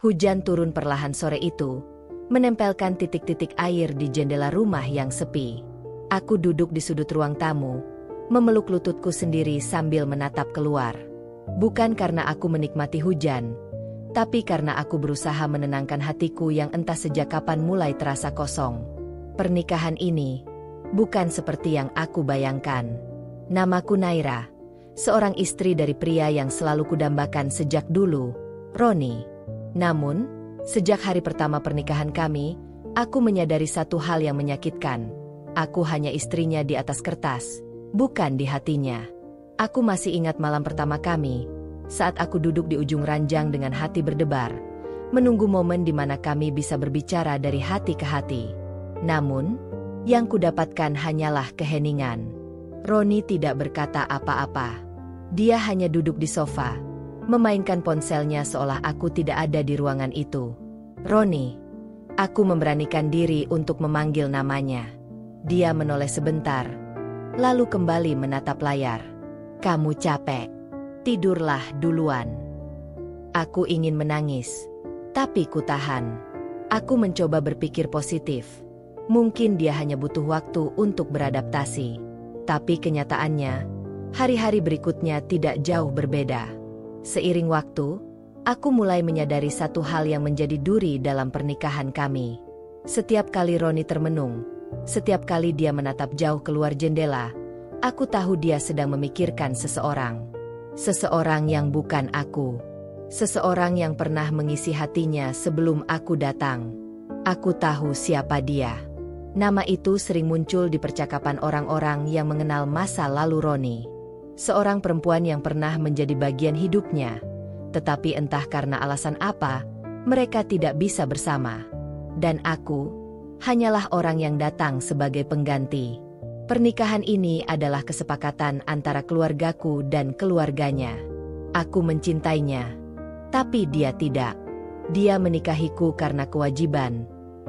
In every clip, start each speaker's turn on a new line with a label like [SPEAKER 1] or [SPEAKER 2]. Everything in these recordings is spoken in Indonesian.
[SPEAKER 1] Hujan turun perlahan sore itu, menempelkan titik-titik air di jendela rumah yang sepi. Aku duduk di sudut ruang tamu, memeluk lututku sendiri sambil menatap keluar. Bukan karena aku menikmati hujan, tapi karena aku berusaha menenangkan hatiku yang entah sejak kapan mulai terasa kosong. Pernikahan ini bukan seperti yang aku bayangkan. Namaku Naira, seorang istri dari pria yang selalu kudambakan sejak dulu, Roni. Namun, sejak hari pertama pernikahan kami, aku menyadari satu hal yang menyakitkan. Aku hanya istrinya di atas kertas, bukan di hatinya. Aku masih ingat malam pertama kami, saat aku duduk di ujung ranjang dengan hati berdebar, menunggu momen di mana kami bisa berbicara dari hati ke hati. Namun, yang kudapatkan hanyalah keheningan. Roni tidak berkata apa-apa. Dia hanya duduk di sofa, memainkan ponselnya seolah aku tidak ada di ruangan itu. Roni, aku memberanikan diri untuk memanggil namanya. Dia menoleh sebentar, lalu kembali menatap layar. Kamu capek. Tidurlah duluan. Aku ingin menangis, tapi kutahan. Aku mencoba berpikir positif. Mungkin dia hanya butuh waktu untuk beradaptasi. Tapi kenyataannya, hari-hari berikutnya tidak jauh berbeda. Seiring waktu, aku mulai menyadari satu hal yang menjadi duri dalam pernikahan kami. Setiap kali Roni termenung, setiap kali dia menatap jauh keluar jendela, aku tahu dia sedang memikirkan seseorang. Seseorang yang bukan aku. Seseorang yang pernah mengisi hatinya sebelum aku datang. Aku tahu siapa dia. Nama itu sering muncul di percakapan orang-orang yang mengenal masa lalu Roni. Seorang perempuan yang pernah menjadi bagian hidupnya, tetapi entah karena alasan apa, mereka tidak bisa bersama. Dan aku, hanyalah orang yang datang sebagai pengganti. Pernikahan ini adalah kesepakatan antara keluargaku dan keluarganya. Aku mencintainya, tapi dia tidak. Dia menikahiku karena kewajiban,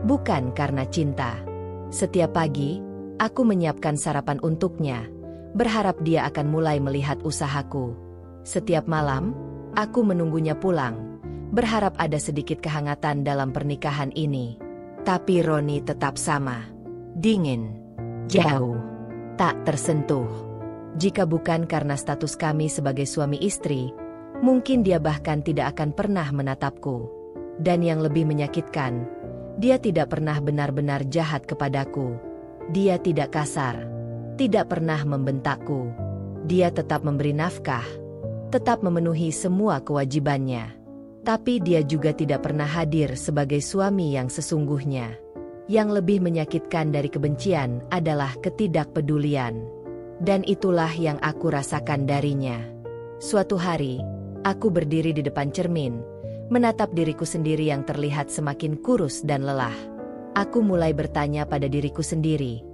[SPEAKER 1] bukan karena cinta. Setiap pagi, aku menyiapkan sarapan untuknya, berharap dia akan mulai melihat usahaku. Setiap malam, aku menunggunya pulang, berharap ada sedikit kehangatan dalam pernikahan ini. Tapi Roni tetap sama. Dingin. Jauh. Tak tersentuh. Jika bukan karena status kami sebagai suami istri, mungkin dia bahkan tidak akan pernah menatapku. Dan yang lebih menyakitkan, dia tidak pernah benar-benar jahat kepadaku. Dia tidak kasar. Tidak pernah membentakku. Dia tetap memberi nafkah, tetap memenuhi semua kewajibannya. Tapi dia juga tidak pernah hadir sebagai suami yang sesungguhnya. Yang lebih menyakitkan dari kebencian adalah ketidakpedulian. Dan itulah yang aku rasakan darinya. Suatu hari, aku berdiri di depan cermin, menatap diriku sendiri yang terlihat semakin kurus dan lelah. Aku mulai bertanya pada diriku sendiri,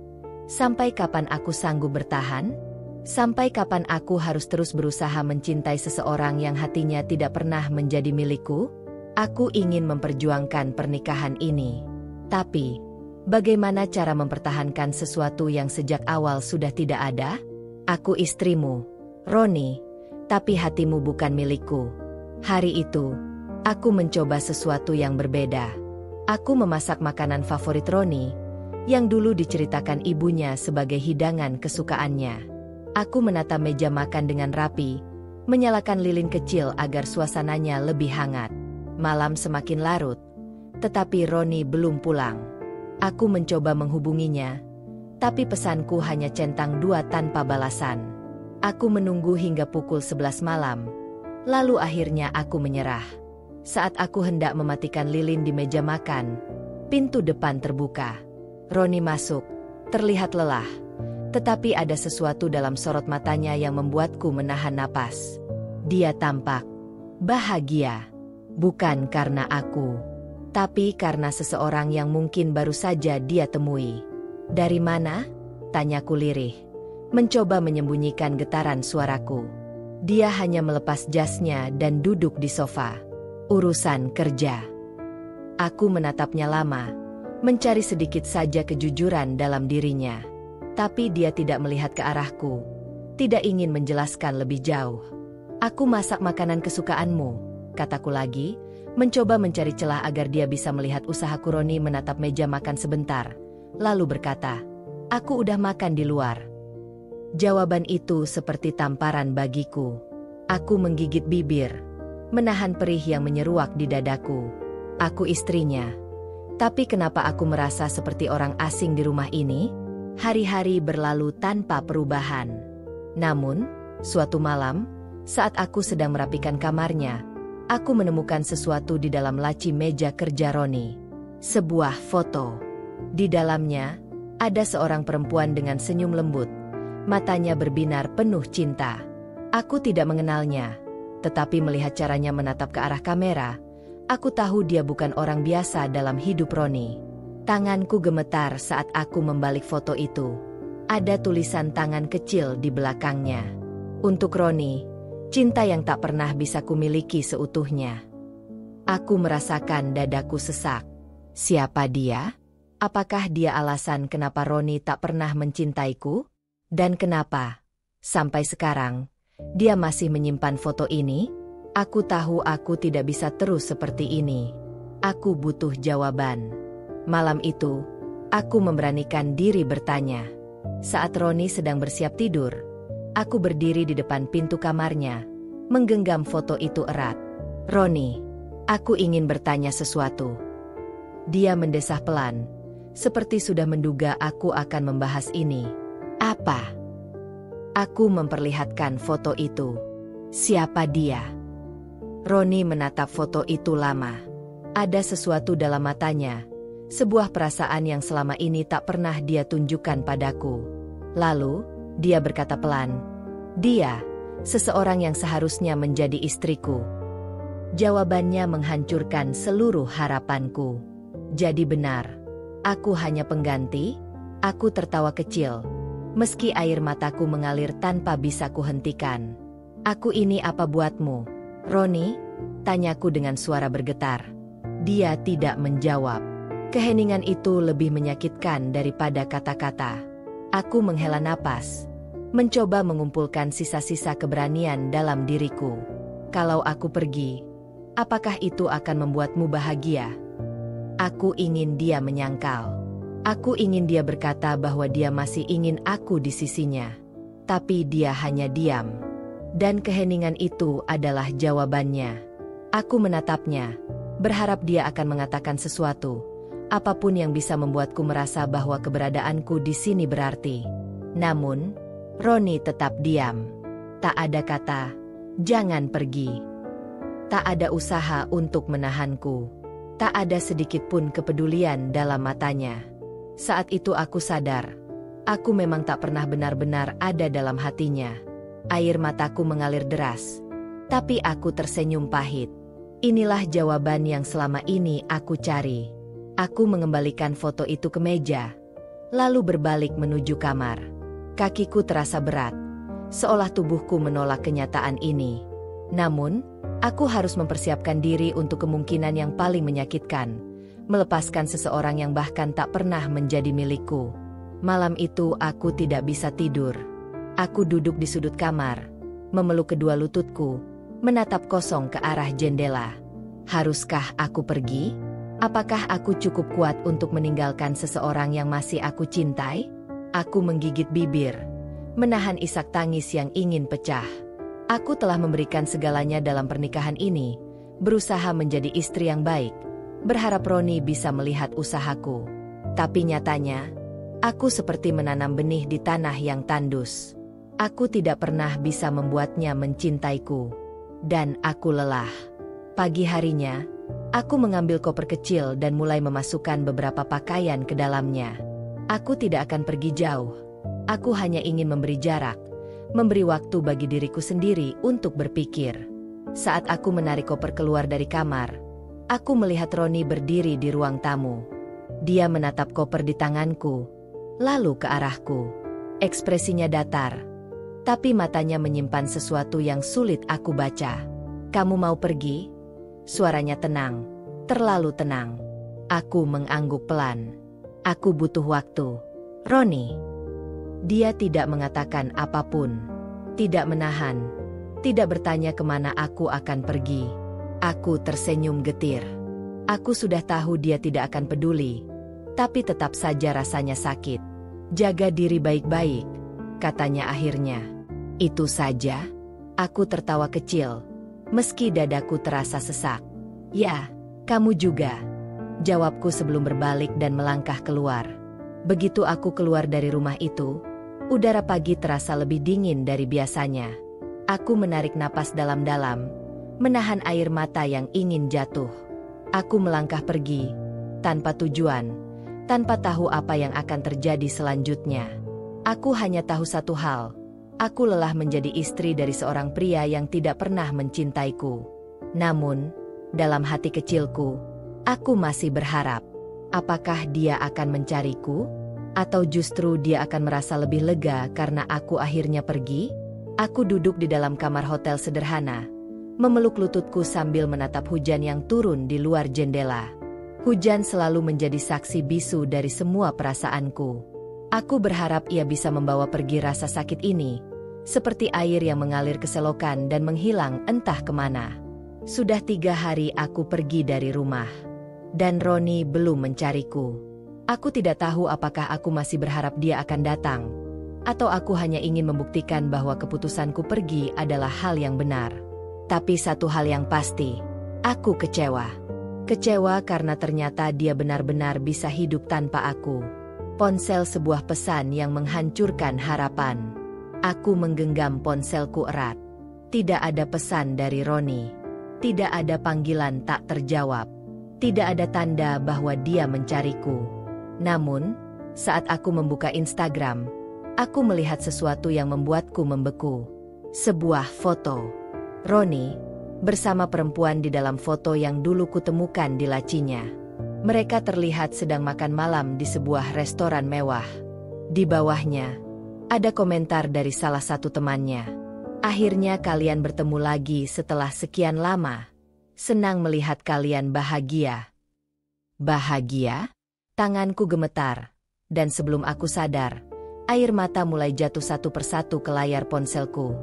[SPEAKER 1] sampai kapan aku sanggup bertahan? Sampai kapan aku harus terus berusaha mencintai seseorang yang hatinya tidak pernah menjadi milikku? Aku ingin memperjuangkan pernikahan ini. Tapi, bagaimana cara mempertahankan sesuatu yang sejak awal sudah tidak ada? Aku istrimu, Roni, tapi hatimu bukan milikku. Hari itu, aku mencoba sesuatu yang berbeda. Aku memasak makanan favorit Roni, yang dulu diceritakan ibunya sebagai hidangan kesukaannya. Aku menata meja makan dengan rapi, menyalakan lilin kecil agar suasananya lebih hangat. Malam semakin larut, tetapi Roni belum pulang. Aku mencoba menghubunginya, tapi pesanku hanya centang 2 tanpa balasan. Aku menunggu hingga pukul 11 malam, lalu akhirnya aku menyerah. Saat aku hendak mematikan lilin di meja makan, pintu depan terbuka. Roni masuk, terlihat lelah, tetapi ada sesuatu dalam sorot matanya yang membuatku menahan napas. Dia tampak bahagia, bukan karena aku, tapi karena seseorang yang mungkin baru saja dia temui. Dari mana? Tanyaku lirih, mencoba menyembunyikan getaran suaraku. Dia hanya melepas jasnya dan duduk di sofa. Urusan kerja. Aku menatapnya lama, mencari sedikit saja kejujuran dalam dirinya. Tapi dia tidak melihat ke arahku, tidak ingin menjelaskan lebih jauh. Aku masak makanan kesukaanmu, kataku lagi, mencoba mencari celah agar dia bisa melihat usahaku. Roni menatap meja makan sebentar, lalu berkata, "Aku udah makan di luar." Jawaban itu seperti tamparan bagiku. Aku menggigit bibir, menahan perih yang menyeruak di dadaku. Aku istrinya. Tapi kenapa aku merasa seperti orang asing di rumah ini? Hari-hari berlalu tanpa perubahan. Namun, suatu malam, saat aku sedang merapikan kamarnya, aku menemukan sesuatu di dalam laci meja kerja Roni. Sebuah foto. Di dalamnya, ada seorang perempuan dengan senyum lembut. Matanya berbinar penuh cinta. Aku tidak mengenalnya, tetapi melihat caranya menatap ke arah kamera, aku tahu dia bukan orang biasa dalam hidup Roni. Tanganku gemetar saat aku membalik foto itu. Ada tulisan tangan kecil di belakangnya. Untuk Roni, cinta yang tak pernah bisa kumiliki seutuhnya. Aku merasakan dadaku sesak. Siapa dia? Apakah dia alasan kenapa Roni tak pernah mencintaiku? Dan kenapa, sampai sekarang, dia masih menyimpan foto ini? Aku tahu aku tidak bisa terus seperti ini. Aku butuh jawaban. Malam itu, aku memberanikan diri bertanya. Saat Roni sedang bersiap tidur, aku berdiri di depan pintu kamarnya, menggenggam foto itu erat. "Roni, aku ingin bertanya sesuatu." Dia mendesah pelan, seperti sudah menduga aku akan membahas ini. "Apa?" Aku memperlihatkan foto itu. "Siapa dia?" Roni menatap foto itu lama. Ada sesuatu dalam matanya, sebuah perasaan yang selama ini tak pernah dia tunjukkan padaku. Lalu, dia berkata pelan, "Dia, seseorang yang seharusnya menjadi istriku." Jawabannya menghancurkan seluruh harapanku. Jadi benar, aku hanya pengganti. Aku tertawa kecil, meski air mataku mengalir tanpa bisa kuhentikan. "Aku ini apa buatmu, Roni?" tanyaku dengan suara bergetar. Dia tidak menjawab. Keheningan itu lebih menyakitkan daripada kata-kata. Aku menghela napas, mencoba mengumpulkan sisa-sisa keberanian dalam diriku. "Kalau aku pergi, apakah itu akan membuatmu bahagia?" Aku ingin dia menyangkal. Aku ingin dia berkata bahwa dia masih ingin aku di sisinya. Tapi dia hanya diam. Dan keheningan itu adalah jawabannya. Aku menatapnya, berharap dia akan mengatakan sesuatu, apapun yang bisa membuatku merasa bahwa keberadaanku di sini berarti. Namun, Roni tetap diam. Tak ada kata, "Jangan pergi." Tak ada usaha untuk menahanku. Tak ada sedikit pun kepedulian dalam matanya. Saat itu aku sadar, aku memang tak pernah benar-benar ada dalam hatinya. Air mataku mengalir deras. Tapi aku tersenyum pahit. Inilah jawaban yang selama ini aku cari. Aku mengembalikan foto itu ke meja, lalu berbalik menuju kamar. Kakiku terasa berat, seolah tubuhku menolak kenyataan ini. Namun, aku harus mempersiapkan diri untuk kemungkinan yang paling menyakitkan, melepaskan seseorang yang bahkan tak pernah menjadi milikku. Malam itu aku tidak bisa tidur. Aku duduk di sudut kamar, memeluk kedua lututku, menatap kosong ke arah jendela. Haruskah aku pergi? Apakah aku cukup kuat untuk meninggalkan seseorang yang masih aku cintai? Aku menggigit bibir, menahan isak tangis yang ingin pecah. Aku telah memberikan segalanya dalam pernikahan ini, berusaha menjadi istri yang baik, berharap Roni bisa melihat usahaku. Tapi nyatanya, aku seperti menanam benih di tanah yang tandus. Aku tidak pernah bisa membuatnya mencintaiku. Dan aku lelah. Pagi harinya, aku mengambil koper kecil dan mulai memasukkan beberapa pakaian ke dalamnya. Aku tidak akan pergi jauh. Aku hanya ingin memberi jarak, memberi waktu bagi diriku sendiri untuk berpikir. Saat aku menarik koper keluar dari kamar, aku melihat Roni berdiri di ruang tamu. Dia menatap koper di tanganku, lalu ke arahku. Ekspresinya datar, tapi matanya menyimpan sesuatu yang sulit aku baca. "Kamu mau pergi?" Suaranya tenang, terlalu tenang. Aku mengangguk pelan. "Aku butuh waktu, Roni." Dia tidak mengatakan apapun, tidak menahan, tidak bertanya kemana aku akan pergi. Aku tersenyum getir. Aku sudah tahu dia tidak akan peduli, tapi tetap saja rasanya sakit. Jaga diri baik-baik, katanya akhirnya. Itu saja? Aku tertawa kecil, meski dadaku terasa sesak. Ya, kamu juga, jawabku sebelum berbalik dan melangkah keluar. Begitu aku keluar dari rumah itu, udara pagi terasa lebih dingin dari biasanya. Aku menarik napas dalam-dalam, menahan air mata yang ingin jatuh. Aku melangkah pergi, tanpa tujuan, tanpa tahu apa yang akan terjadi selanjutnya. Aku hanya tahu satu hal, aku lelah menjadi istri dari seorang pria yang tidak pernah mencintaiku. Namun, dalam hati kecilku, aku masih berharap. Apakah dia akan mencariku? Atau justru dia akan merasa lebih lega karena aku akhirnya pergi? Aku duduk di dalam kamar hotel sederhana, memeluk lututku sambil menatap hujan yang turun di luar jendela. Hujan selalu menjadi saksi bisu dari semua perasaanku. Aku berharap ia bisa membawa pergi rasa sakit ini, seperti air yang mengalir ke selokan dan menghilang entah kemana. Sudah 3 hari aku pergi dari rumah, dan Roni belum mencariku. Aku tidak tahu apakah aku masih berharap dia akan datang, atau aku hanya ingin membuktikan bahwa keputusanku pergi adalah hal yang benar. Tapi satu hal yang pasti, aku kecewa. Kecewa karena ternyata dia benar-benar bisa hidup tanpa aku. Ponsel sebuah pesan yang menghancurkan harapan. Aku menggenggam ponselku erat. Tidak ada pesan dari Roni. Tidak ada panggilan tak terjawab. Tidak ada tanda bahwa dia mencariku. Namun, saat aku membuka Instagram, aku melihat sesuatu yang membuatku membeku. Sebuah foto. Roni, bersama perempuan di dalam foto yang dulu kutemukan di lacinya. Mereka terlihat sedang makan malam di sebuah restoran mewah. Di bawahnya, ada komentar dari salah satu temannya. Akhirnya kalian bertemu lagi setelah sekian lama. Senang melihat kalian bahagia. Bahagia? Tanganku gemetar, dan sebelum aku sadar, air mata mulai jatuh satu persatu ke layar ponselku.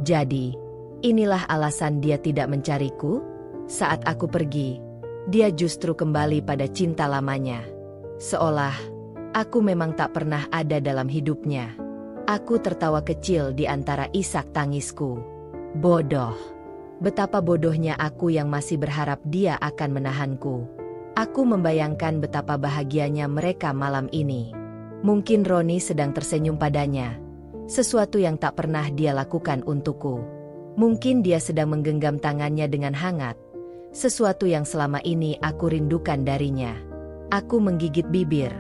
[SPEAKER 1] Jadi, inilah alasan dia tidak mencariku? Saat aku pergi, dia justru kembali pada cinta lamanya. Seolah, aku memang tak pernah ada dalam hidupnya. Aku tertawa kecil di antara isak tangisku. Bodoh. Betapa bodohnya aku yang masih berharap dia akan menahanku. Aku membayangkan betapa bahagianya mereka malam ini. Mungkin Roni sedang tersenyum padanya. Sesuatu yang tak pernah dia lakukan untukku. Mungkin dia sedang menggenggam tangannya dengan hangat. Sesuatu yang selama ini aku rindukan darinya. Aku menggigit bibir,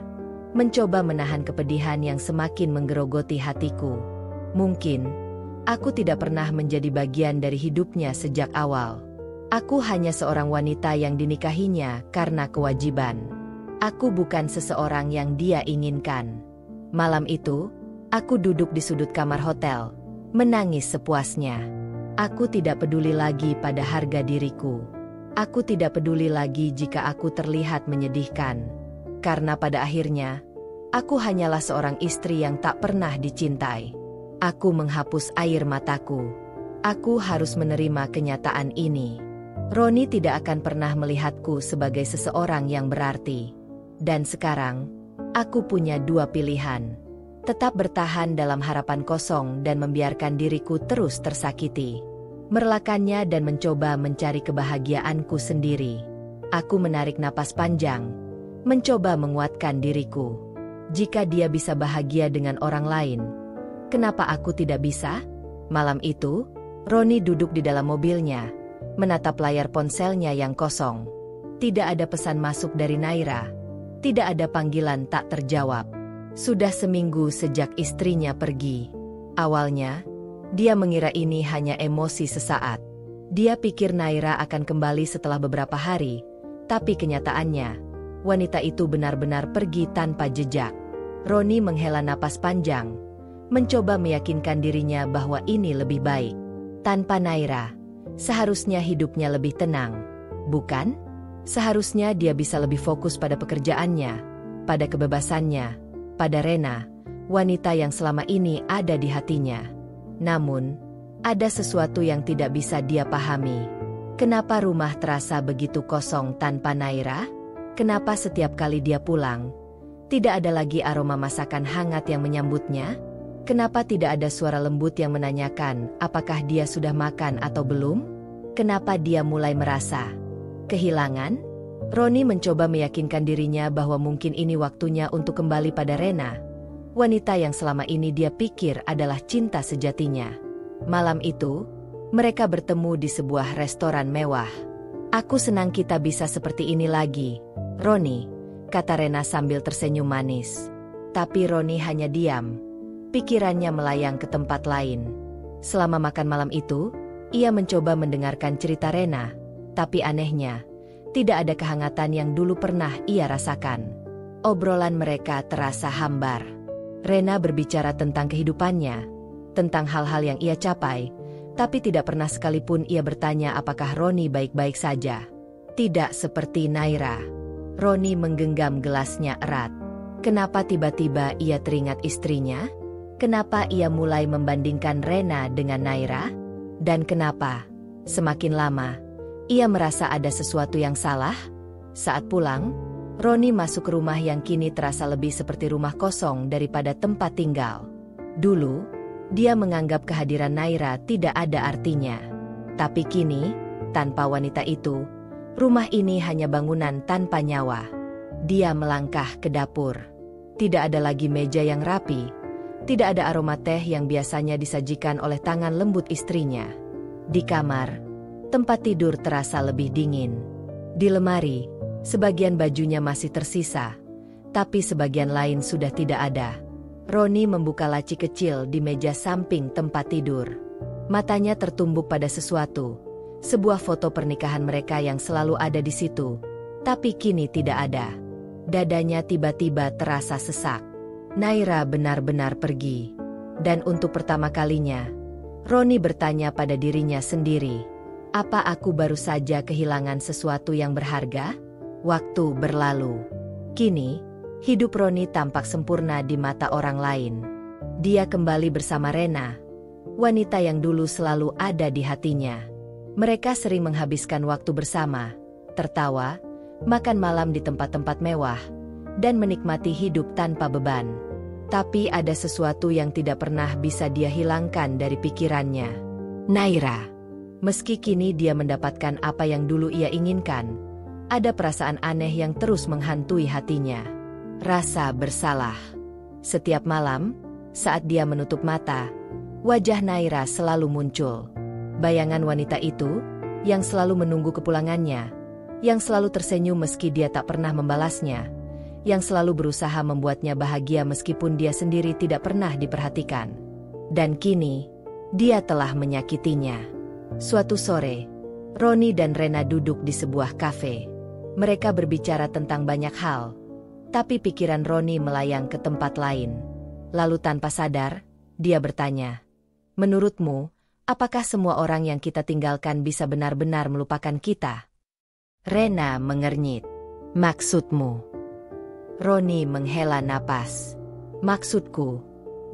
[SPEAKER 1] mencoba menahan kepedihan yang semakin menggerogoti hatiku. Mungkin, aku tidak pernah menjadi bagian dari hidupnya sejak awal. Aku hanya seorang wanita yang dinikahinya karena kewajiban. Aku bukan seseorang yang dia inginkan. Malam itu, aku duduk di sudut kamar hotel, menangis sepuasnya. Aku tidak peduli lagi pada harga diriku. Aku tidak peduli lagi jika aku terlihat menyedihkan. Karena pada akhirnya, aku hanyalah seorang istri yang tak pernah dicintai. Aku menghapus air mataku. Aku harus menerima kenyataan ini. Roni tidak akan pernah melihatku sebagai seseorang yang berarti. Dan sekarang, aku punya 2 pilihan. Tetap bertahan dalam harapan kosong dan membiarkan diriku terus tersakiti. Merelakannya dan mencoba mencari kebahagiaanku sendiri. Aku menarik napas panjang, mencoba menguatkan diriku. Jika dia bisa bahagia dengan orang lain, kenapa aku tidak bisa? Malam itu, Roni duduk di dalam mobilnya, menatap layar ponselnya yang kosong. Tidak ada pesan masuk dari Naira. Tidak ada panggilan tak terjawab. Sudah seminggu sejak istrinya pergi. Awalnya, dia mengira ini hanya emosi sesaat. Dia pikir Naira akan kembali setelah beberapa hari, tapi kenyataannya, wanita itu benar-benar pergi tanpa jejak. Roni menghela napas panjang, mencoba meyakinkan dirinya bahwa ini lebih baik. Tanpa Naira, seharusnya hidupnya lebih tenang, bukan? Seharusnya dia bisa lebih fokus pada pekerjaannya, pada kebebasannya, pada Rena, wanita yang selama ini ada di hatinya. Namun, ada sesuatu yang tidak bisa dia pahami. Kenapa rumah terasa begitu kosong tanpa Naira? Kenapa setiap kali dia pulang, tidak ada lagi aroma masakan hangat yang menyambutnya? Kenapa tidak ada suara lembut yang menanyakan apakah dia sudah makan atau belum? Kenapa dia mulai merasa kehilangan? Roni mencoba meyakinkan dirinya bahwa mungkin ini waktunya untuk kembali pada Rena, wanita yang selama ini dia pikir adalah cinta sejatinya. Malam itu, mereka bertemu di sebuah restoran mewah. "Aku senang kita bisa seperti ini lagi, Roni," kata Rena sambil tersenyum manis. Tapi Roni hanya diam. Pikirannya melayang ke tempat lain. Selama makan malam itu, ia mencoba mendengarkan cerita Rena, tapi anehnya, tidak ada kehangatan yang dulu pernah ia rasakan. Obrolan mereka terasa hambar. Rena berbicara tentang kehidupannya, tentang hal-hal yang ia capai, tapi tidak pernah sekalipun ia bertanya apakah Roni baik-baik saja. Tidak seperti Naira. Roni menggenggam gelasnya erat. Kenapa tiba-tiba ia teringat istrinya? Kenapa ia mulai membandingkan Rena dengan Naira? Dan kenapa, semakin lama, ia merasa ada sesuatu yang salah? Saat pulang, Roni masuk ke rumah yang kini terasa lebih seperti rumah kosong daripada tempat tinggal. Dulu, dia menganggap kehadiran Naira tidak ada artinya. Tapi kini, tanpa wanita itu, rumah ini hanya bangunan tanpa nyawa. Dia melangkah ke dapur. Tidak ada lagi meja yang rapi. Tidak ada aroma teh yang biasanya disajikan oleh tangan lembut istrinya. Di kamar, tempat tidur terasa lebih dingin. Di lemari, sebagian bajunya masih tersisa, tapi sebagian lain sudah tidak ada. Roni membuka laci kecil di meja samping tempat tidur. Matanya tertumbuk pada sesuatu, sebuah foto pernikahan mereka yang selalu ada di situ, tapi kini tidak ada. Dadanya tiba-tiba terasa sesak. Naira benar-benar pergi. Dan untuk pertama kalinya, Roni bertanya pada dirinya sendiri, apa aku baru saja kehilangan sesuatu yang berharga? Waktu berlalu. Kini, hidup Roni tampak sempurna di mata orang lain. Dia kembali bersama Rena, wanita yang dulu selalu ada di hatinya. Mereka sering menghabiskan waktu bersama, tertawa, makan malam di tempat-tempat mewah, dan menikmati hidup tanpa beban. Tapi ada sesuatu yang tidak pernah bisa dia hilangkan dari pikirannya. Naira. Meski kini dia mendapatkan apa yang dulu ia inginkan, ada perasaan aneh yang terus menghantui hatinya. Rasa bersalah. Setiap malam, saat dia menutup mata, wajah Naira selalu muncul. Bayangan wanita itu, yang selalu menunggu kepulangannya, yang selalu tersenyum meski dia tak pernah membalasnya, yang selalu berusaha membuatnya bahagia meskipun dia sendiri tidak pernah diperhatikan. Dan kini, dia telah menyakitinya. Suatu sore, Roni dan Rena duduk di sebuah kafe. Mereka berbicara tentang banyak hal, tapi pikiran Roni melayang ke tempat lain. Lalu tanpa sadar, dia bertanya, "Menurutmu, apakah semua orang yang kita tinggalkan bisa benar-benar melupakan kita?" Rena mengernyit. "Maksudmu?" Roni menghela napas. "Maksudku,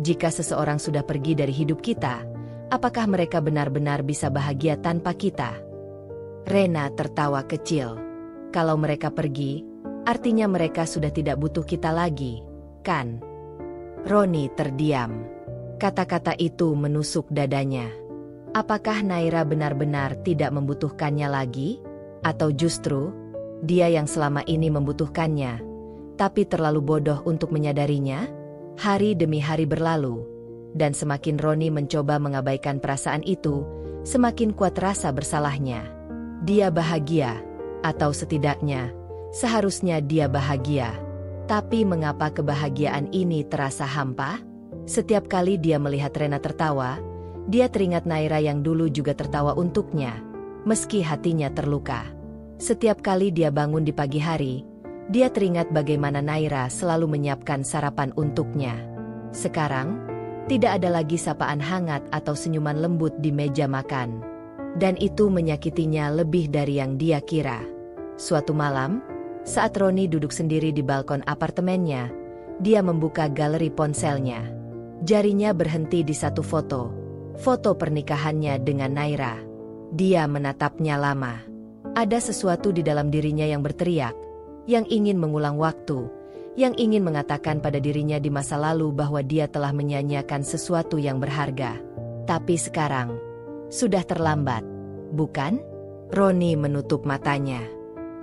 [SPEAKER 1] jika seseorang sudah pergi dari hidup kita, apakah mereka benar-benar bisa bahagia tanpa kita?" Rena tertawa kecil. "Kalau mereka pergi, artinya mereka sudah tidak butuh kita lagi, kan?" Roni terdiam. Kata-kata itu menusuk dadanya. Apakah Naira benar-benar tidak membutuhkannya lagi? Atau justru, dia yang selama ini membutuhkannya, tapi terlalu bodoh untuk menyadarinya? Hari demi hari berlalu, dan semakin Roni mencoba mengabaikan perasaan itu, semakin kuat rasa bersalahnya. Dia bahagia, atau setidaknya, seharusnya dia bahagia. Tapi mengapa kebahagiaan ini terasa hampa? Setiap kali dia melihat Rena tertawa, dia teringat Naira yang dulu juga tertawa untuknya, meski hatinya terluka. Setiap kali dia bangun di pagi hari, dia teringat bagaimana Naira selalu menyiapkan sarapan untuknya. Sekarang, tidak ada lagi sapaan hangat atau senyuman lembut di meja makan. Dan itu menyakitinya lebih dari yang dia kira. Suatu malam, saat Roni duduk sendiri di balkon apartemennya, dia membuka galeri ponselnya. Jarinya berhenti di satu foto pernikahannya dengan Naira. Dia menatapnya lama. Ada sesuatu di dalam dirinya yang berteriak, yang ingin mengulang waktu, yang ingin mengatakan pada dirinya di masa lalu bahwa dia telah menyia-nyiakan sesuatu yang berharga. Tapi sekarang, sudah terlambat, bukan? Roni menutup matanya.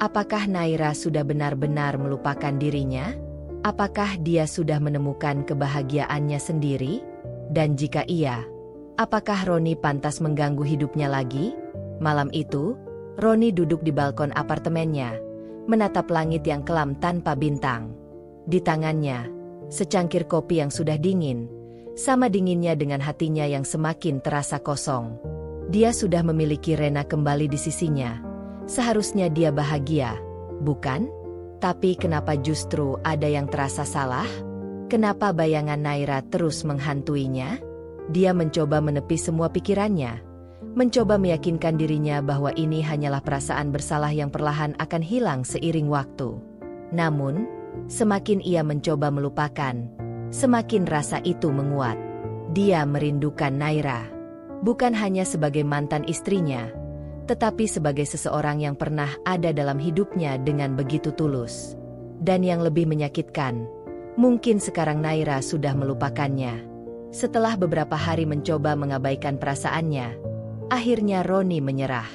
[SPEAKER 1] Apakah Naira sudah benar-benar melupakan dirinya? Apakah dia sudah menemukan kebahagiaannya sendiri? Dan jika iya, apakah Roni pantas mengganggu hidupnya lagi? Malam itu, Roni duduk di balkon apartemennya, menatap langit yang kelam tanpa bintang. Di tangannya, secangkir kopi yang sudah dingin, sama dinginnya dengan hatinya yang semakin terasa kosong. Dia sudah memiliki Rena kembali di sisinya. Seharusnya dia bahagia, bukan? Tapi kenapa justru ada yang terasa salah? Kenapa bayangan Naira terus menghantuinya? Dia mencoba menepi semua pikirannya, mencoba meyakinkan dirinya bahwa ini hanyalah perasaan bersalah yang perlahan akan hilang seiring waktu. Namun, semakin ia mencoba melupakan, semakin rasa itu menguat. Dia merindukan Naira, bukan hanya sebagai mantan istrinya, tetapi sebagai seseorang yang pernah ada dalam hidupnya dengan begitu tulus. Dan yang lebih menyakitkan, mungkin sekarang Naira sudah melupakannya. Setelah beberapa hari mencoba mengabaikan perasaannya, akhirnya Roni menyerah.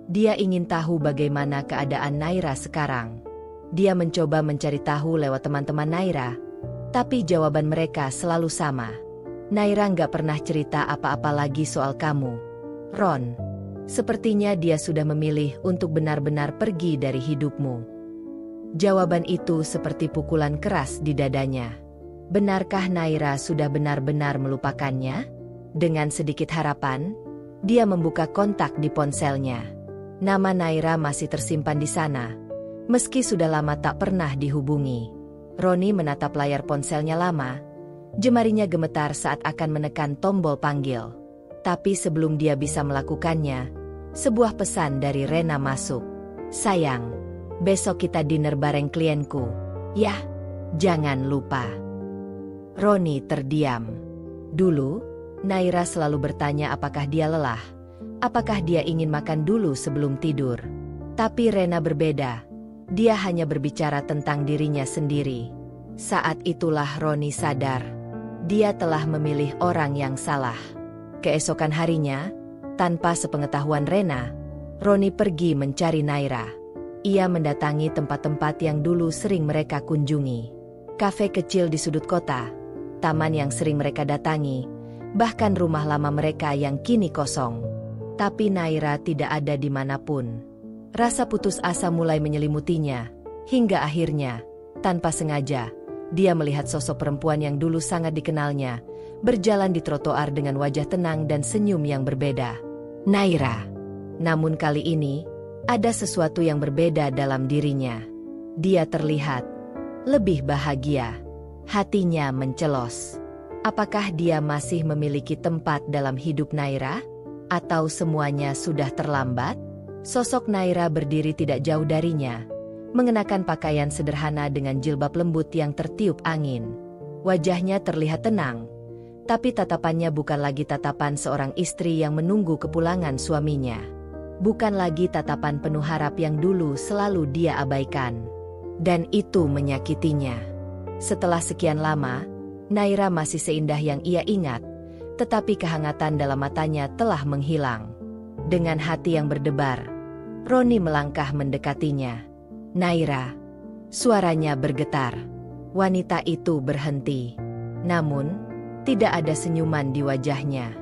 [SPEAKER 1] Dia ingin tahu bagaimana keadaan Naira sekarang. Dia mencoba mencari tahu lewat teman-teman Naira, tapi jawaban mereka selalu sama. Naira nggak pernah cerita apa-apa lagi soal kamu, Ron. Sepertinya dia sudah memilih untuk benar-benar pergi dari hidupmu. Jawaban itu seperti pukulan keras di dadanya. Benarkah Naira sudah benar-benar melupakannya? Dengan sedikit harapan, dia membuka kontak di ponselnya. Nama Naira masih tersimpan di sana, meski sudah lama tak pernah dihubungi. Roni menatap layar ponselnya lama. Jemarinya gemetar saat akan menekan tombol panggil. Tapi sebelum dia bisa melakukannya, sebuah pesan dari Rena masuk. Sayang, besok kita dinner bareng klienku. Yah, jangan lupa. Roni terdiam. Dulu, Naira selalu bertanya apakah dia lelah, apakah dia ingin makan dulu sebelum tidur. Tapi Rena berbeda. Dia hanya berbicara tentang dirinya sendiri. Saat itulah Roni sadar. Dia telah memilih orang yang salah. Keesokan harinya, tanpa sepengetahuan Rena, Roni pergi mencari Naira. Ia mendatangi tempat-tempat yang dulu sering mereka kunjungi. Kafe kecil di sudut kota, taman yang sering mereka datangi, bahkan rumah lama mereka yang kini kosong. Tapi Naira tidak ada di manapun. Rasa putus asa mulai menyelimutinya, hingga akhirnya, tanpa sengaja, dia melihat sosok perempuan yang dulu sangat dikenalnya, berjalan di trotoar dengan wajah tenang dan senyum yang berbeda. Naira. Namun kali ini, ada sesuatu yang berbeda dalam dirinya. Dia terlihat lebih bahagia. Hatinya mencelos. Apakah dia masih memiliki tempat dalam hidup Naira? Atau semuanya sudah terlambat? Sosok Naira berdiri tidak jauh darinya, mengenakan pakaian sederhana dengan jilbab lembut yang tertiup angin. Wajahnya terlihat tenang, tapi tatapannya bukan lagi tatapan seorang istri yang menunggu kepulangan suaminya. Bukan lagi tatapan penuh harap yang dulu selalu dia abaikan. Dan itu menyakitinya. Setelah sekian lama, Naira masih seindah yang ia ingat, tetapi kehangatan dalam matanya telah menghilang. Dengan hati yang berdebar, Roni melangkah mendekatinya. Naira. Suaranya bergetar. Wanita itu berhenti. Namun, tidak ada senyuman di wajahnya.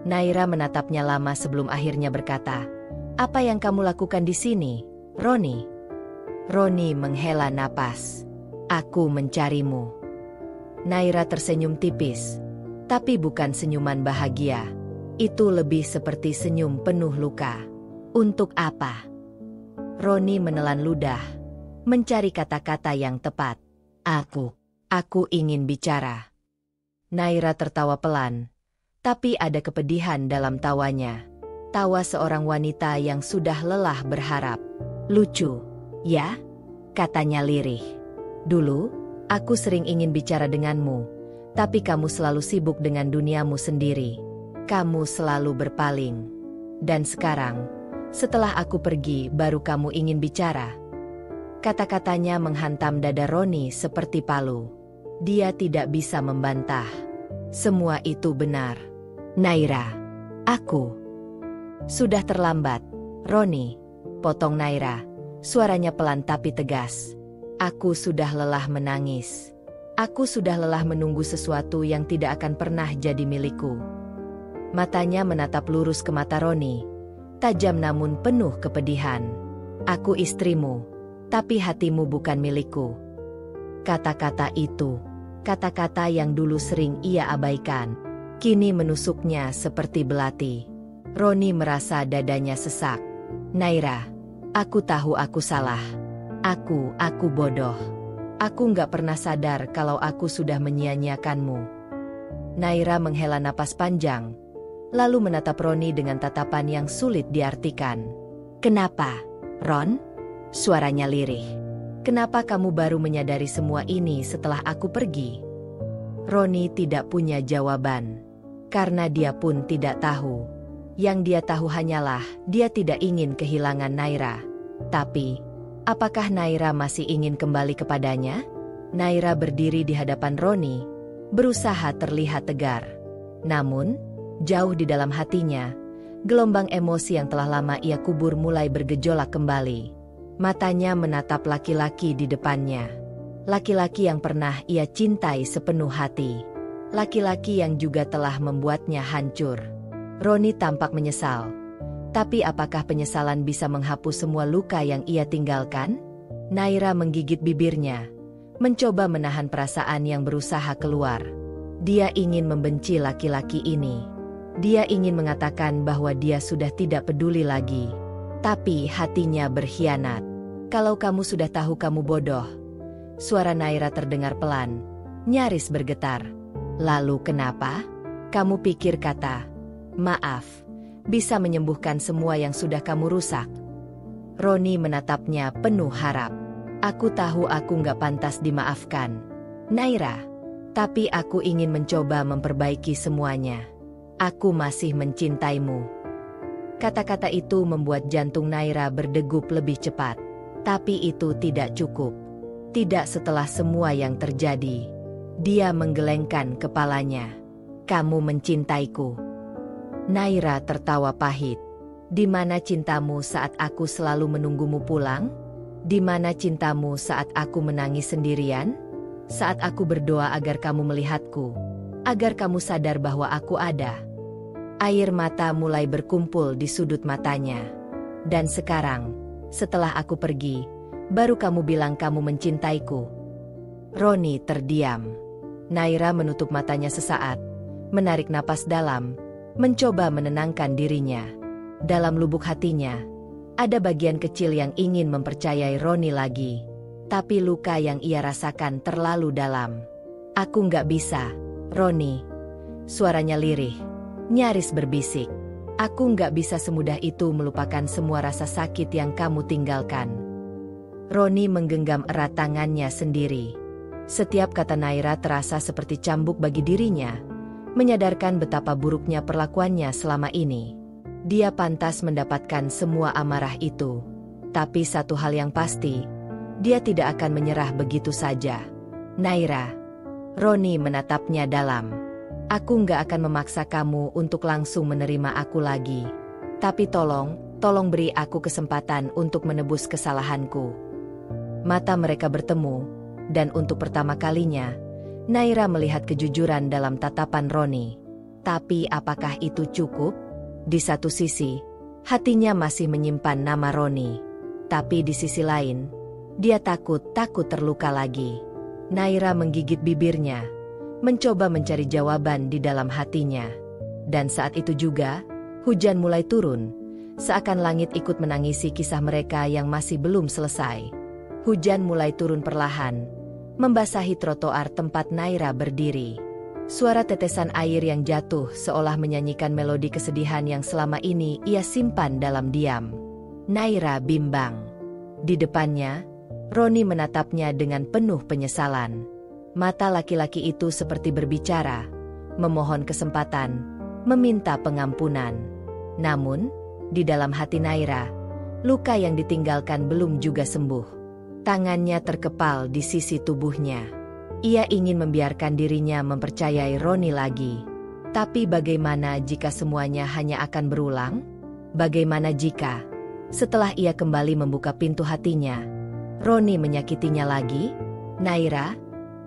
[SPEAKER 1] Naira menatapnya lama sebelum akhirnya berkata, "Apa yang kamu lakukan di sini, Roni?" Roni menghela napas. "Aku mencarimu." Naira tersenyum tipis, tapi bukan senyuman bahagia. Itu lebih seperti senyum penuh luka. "Untuk apa?" Roni menelan ludah, mencari kata-kata yang tepat. Aku ingin bicara." Naira tertawa pelan, tapi ada kepedihan dalam tawanya. Tawa seorang wanita yang sudah lelah berharap. "Lucu, ya?" katanya lirih. "Dulu, aku sering ingin bicara denganmu, tapi kamu selalu sibuk dengan duniamu sendiri. Kamu selalu berpaling." Dan sekarang, setelah aku pergi baru kamu ingin bicara. Kata-katanya menghantam dada Roni seperti palu. Dia tidak bisa membantah. Semua itu benar. Naira, aku. Sudah terlambat, Roni, potong Naira. Suaranya pelan tapi tegas. Aku sudah lelah menangis. Aku sudah lelah menunggu sesuatu yang tidak akan pernah jadi milikku. Matanya menatap lurus ke mata Roni, tajam namun penuh kepedihan. Aku istrimu, tapi hatimu bukan milikku. Kata-kata itu, kata-kata yang dulu sering ia abaikan, kini menusuknya seperti belati. Roni merasa dadanya sesak. Naira, aku tahu aku salah. Aku bodoh. Aku nggak pernah sadar kalau aku sudah menyia-nyiakanmu. Naira menghela napas panjang, lalu menatap Roni dengan tatapan yang sulit diartikan. Kenapa, Ron? Suaranya lirih. Kenapa kamu baru menyadari semua ini setelah aku pergi? Roni tidak punya jawaban, karena dia pun tidak tahu. Yang dia tahu hanyalah dia tidak ingin kehilangan Naira. Tapi, apakah Naira masih ingin kembali kepadanya? Naira berdiri di hadapan Roni, berusaha terlihat tegar. Namun, jauh di dalam hatinya, gelombang emosi yang telah lama ia kubur mulai bergejolak kembali. Matanya menatap laki-laki di depannya. Laki-laki yang pernah ia cintai sepenuh hati. Laki-laki yang juga telah membuatnya hancur. Roni tampak menyesal. Tapi apakah penyesalan bisa menghapus semua luka yang ia tinggalkan? Naira menggigit bibirnya, mencoba menahan perasaan yang berusaha keluar. Dia ingin membenci laki-laki ini. Dia ingin mengatakan bahwa dia sudah tidak peduli lagi. Tapi hatinya berkhianat. Kalau kamu sudah tahu kamu bodoh. Suara Naira terdengar pelan, nyaris bergetar. Lalu kenapa? Kamu pikir kata maaf bisa menyembuhkan semua yang sudah kamu rusak? Roni menatapnya penuh harap. Aku tahu aku nggak pantas dimaafkan, Naira. Tapi aku ingin mencoba memperbaiki semuanya. Aku masih mencintaimu. Kata-kata itu membuat jantung Naira berdegup lebih cepat. Tapi itu tidak cukup. Tidak setelah semua yang terjadi. Dia menggelengkan kepalanya. Kamu mencintaiku. Naira tertawa pahit. Di mana cintamu saat aku selalu menunggumu pulang? Di mana cintamu saat aku menangis sendirian? Saat aku berdoa agar kamu melihatku. Agar kamu sadar bahwa aku ada. Air mata mulai berkumpul di sudut matanya. Dan sekarang, setelah aku pergi, baru kamu bilang kamu mencintaiku. Roni terdiam. Naira menutup matanya sesaat, menarik napas dalam, mencoba menenangkan dirinya. Dalam lubuk hatinya, ada bagian kecil yang ingin mempercayai Roni lagi. Tapi luka yang ia rasakan terlalu dalam. Aku nggak bisa, Roni. Suaranya lirih, nyaris berbisik. Aku nggak bisa semudah itu melupakan semua rasa sakit yang kamu tinggalkan. Roni menggenggam erat tangannya sendiri. Setiap kata Naira terasa seperti cambuk bagi dirinya, menyadarkan betapa buruknya perlakuannya selama ini. Dia pantas mendapatkan semua amarah itu. Tapi satu hal yang pasti, dia tidak akan menyerah begitu saja. Naira. Roni menatapnya dalam. Aku nggak akan memaksa kamu untuk langsung menerima aku lagi. Tapi tolong beri aku kesempatan untuk menebus kesalahanku. Mata mereka bertemu, dan untuk pertama kalinya, Naira melihat kejujuran dalam tatapan Roni. Tapi apakah itu cukup? Di satu sisi, hatinya masih menyimpan nama Roni. Tapi di sisi lain, dia takut terluka lagi. Naira menggigit bibirnya, mencoba mencari jawaban di dalam hatinya. Dan saat itu juga, hujan mulai turun, seakan langit ikut menangisi kisah mereka yang masih belum selesai. Hujan mulai turun perlahan, membasahi trotoar tempat Naira berdiri. Suara tetesan air yang jatuh seolah menyanyikan melodi kesedihan yang selama ini ia simpan dalam diam. Naira bimbang. Di depannya, Roni menatapnya dengan penuh penyesalan. Mata laki-laki itu seperti berbicara, memohon kesempatan, meminta pengampunan. Namun, Di dalam hati Naira, luka yang ditinggalkan belum juga sembuh. Tangannya terkepal di sisi tubuhnya. Ia ingin membiarkan dirinya mempercayai Roni lagi. Tapi bagaimana jika semuanya hanya akan berulang? Bagaimana jika, setelah ia kembali membuka pintu hatinya, Roni menyakitinya lagi? Naira?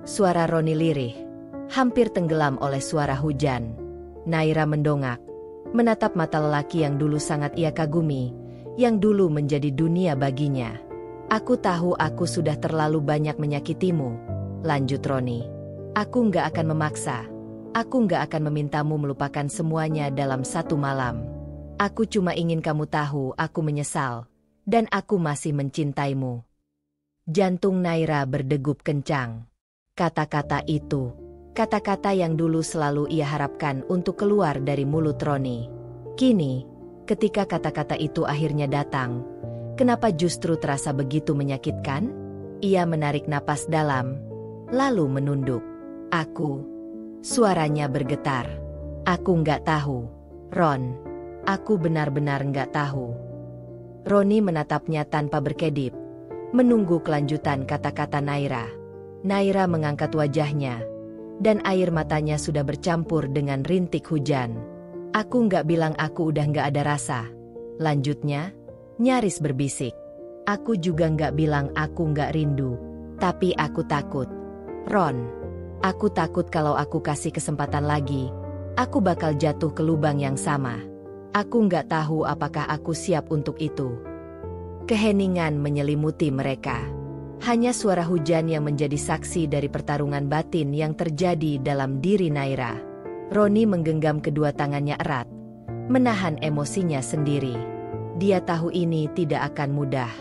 [SPEAKER 1] Suara Roni lirih, hampir tenggelam oleh suara hujan. Naira mendongak, menatap mata lelaki yang dulu sangat ia kagumi, yang dulu menjadi dunia baginya. Aku tahu aku sudah terlalu banyak menyakitimu, lanjut Roni. Aku nggak akan memaksa. Aku nggak akan memintamu melupakan semuanya dalam satu malam. Aku cuma ingin kamu tahu aku menyesal, dan aku masih mencintaimu. Jantung Naira berdegup kencang. Kata-kata itu, kata-kata yang dulu selalu ia harapkan untuk keluar dari mulut Roni. Kini, ketika kata-kata itu akhirnya datang, kenapa justru terasa begitu menyakitkan? Ia menarik napas dalam, lalu menunduk. Suaranya bergetar. Aku nggak tahu, Ron. Aku benar-benar nggak tahu. Roni menatapnya tanpa berkedip, menunggu kelanjutan kata-kata Naira. Naira mengangkat wajahnya, dan air matanya sudah bercampur dengan rintik hujan. Aku nggak bilang aku udah nggak ada rasa, lanjutnya, nyaris berbisik. Aku juga nggak bilang aku nggak rindu, tapi aku takut. Ron. Aku takut kalau aku kasih kesempatan lagi, aku bakal jatuh ke lubang yang sama. Aku nggak tahu apakah aku siap untuk itu. Keheningan menyelimuti mereka. Hanya suara hujan yang menjadi saksi dari pertarungan batin yang terjadi dalam diri Naira. Roni menggenggam kedua tangannya erat, menahan emosinya sendiri. Dia tahu ini tidak akan mudah.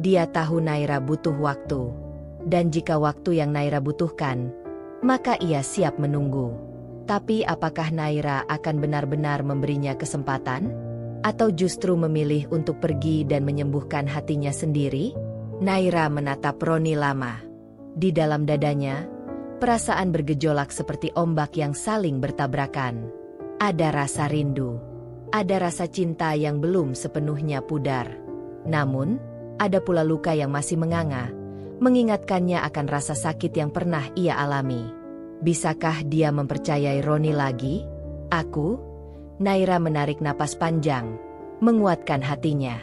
[SPEAKER 1] Dia tahu Naira butuh waktu. Dan jika waktu yang Naira butuhkan, maka ia siap menunggu. Tapi apakah Naira akan benar-benar memberinya kesempatan? Atau justru memilih untuk pergi dan menyembuhkan hatinya sendiri? Naira menatap Roni lama. Di dalam dadanya, perasaan bergejolak seperti ombak yang saling bertabrakan. Ada rasa rindu. Ada rasa cinta yang belum sepenuhnya pudar. Namun, ada pula luka yang masih menganga, mengingatkannya akan rasa sakit yang pernah ia alami. Bisakah dia mempercayai Roni lagi? Naira menarik napas panjang, menguatkan hatinya.